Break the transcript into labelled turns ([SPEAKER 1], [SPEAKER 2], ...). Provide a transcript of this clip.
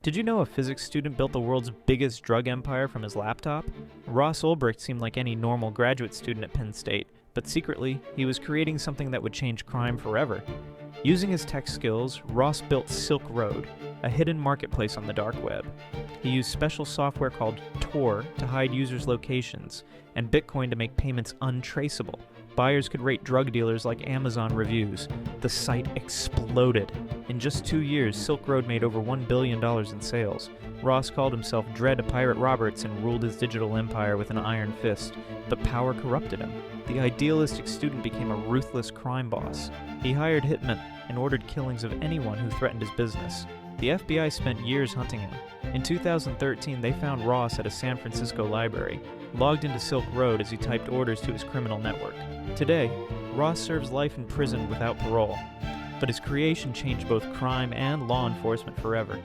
[SPEAKER 1] Did you know a physics student built the world's biggest drug empire from his laptop? Ross Ulbricht seemed like any normal graduate student at Penn State, but secretly, he was creating something that would change crime forever. Using his tech skills, Ross built Silk Road, a hidden marketplace on the dark web. He used special software called Tor to hide users' locations, and Bitcoin to make payments untraceable. Buyers could rate drug dealers like Amazon reviews. The site exploded. In just 2 years, Silk Road made over $1 billion in sales. Ross called himself Dread Pirate Roberts and ruled his digital empire with an iron fist, but power corrupted him. The idealistic student became a ruthless crime boss. He hired hitmen and ordered killings of anyone who threatened his business. The FBI spent years hunting him. In 2013, they found Ross at a San Francisco library, logged into Silk Road as he typed orders to his criminal network. Today, Ross serves life in prison without parole, but his creation changed both crime and law enforcement forever.